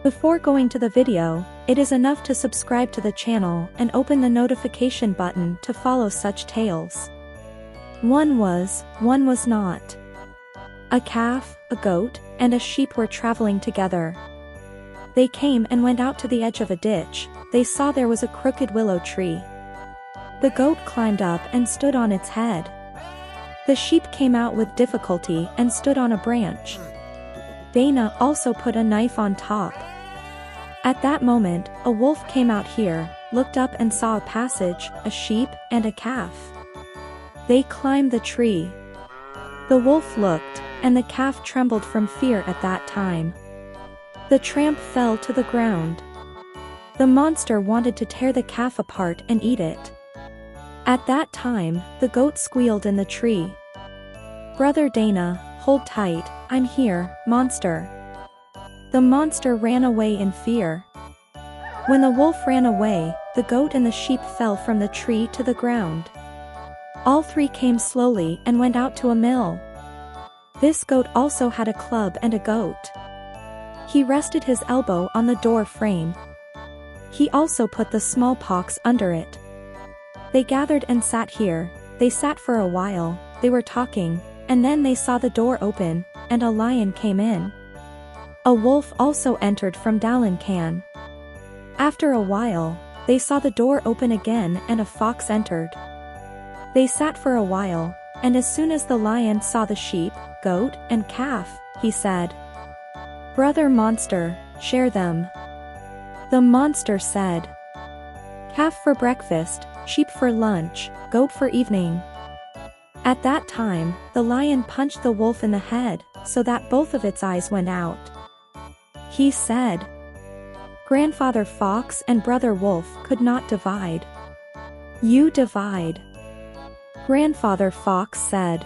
Before going to the video, it is enough to subscribe to the channel and open the notification button to follow such tales. One was not. A calf, a goat, and a sheep were traveling together. They came and went out to the edge of a ditch. They saw there was a crooked willow tree. The goat climbed up and stood on its head. The sheep came out with difficulty and stood on a branch. Dana also put a knife on top. At that moment, a wolf came out here, looked up and saw a passage, a sheep, and a calf. They climbed the tree. The wolf looked, and the calf trembled from fear at that time. The tramp fell to the ground. The monster wanted to tear the calf apart and eat it. At that time, the goat squealed in the tree. "Brother Dana, hold tight, I'm here, monster." The monster ran away in fear. When the wolf ran away, the goat and the sheep fell from the tree to the ground. All three came slowly and went out to a mill. This goat also had a club and a goat. He rested his elbow on the door frame. He also put the smallpox under it. They gathered and sat here. They sat for a while, they were talking, and then they saw the door open, and a lion came in. A wolf also entered from Dalancan. After a while, they saw the door open again and a fox entered. They sat for a while, and as soon as the lion saw the sheep, goat, and calf, he said, "Brother monster, share them." The monster said, "Calf for breakfast, sheep for lunch, goat for evening." At that time, the lion punched the wolf in the head, so that both of its eyes went out. He said, "Grandfather Fox and Brother Wolf could not divide. You divide." Grandfather Fox said,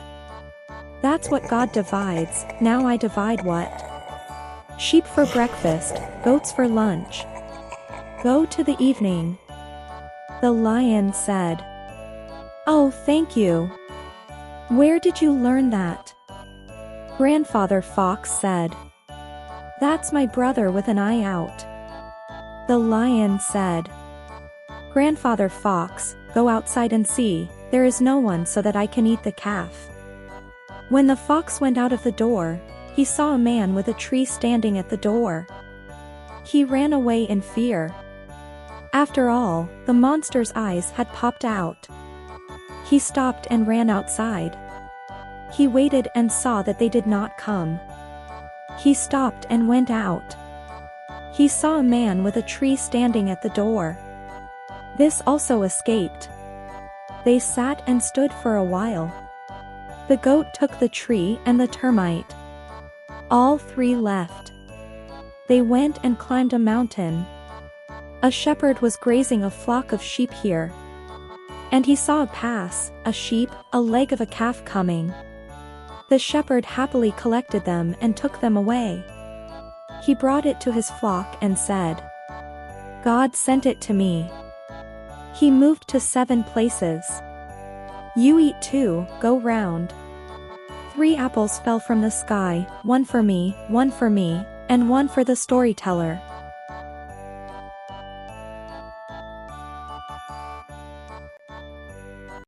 "That's what God divides, now I divide what? Sheep for breakfast, goats for lunch. Go to the evening." The lion said, "Oh, thank you. Where did you learn that?" Grandfather Fox said, "That's my brother with an eye out." The lion said, "Grandfather Fox, go outside and see, there is no one so that I can eat the calf." When the fox went out of the door, he saw a man with a tree standing at the door. He ran away in fear. After all, the monster's eyes had popped out. He stopped and ran outside. He waited and saw that they did not come. He stopped and went out. He saw a man with a tree standing at the door. This also escaped. They sat and stood for a while. The goat took the tree and the termite. All three left. They went and climbed a mountain. A shepherd was grazing a flock of sheep here. And he saw a pass, a sheep, a leg of a calf coming. The shepherd happily collected them and took them away. He brought it to his flock and said, "God sent it to me." He moved to 7 places. "You eat 2, go round." 3 apples fell from the sky, 1 for me, 1 for me, and 1 for the storyteller.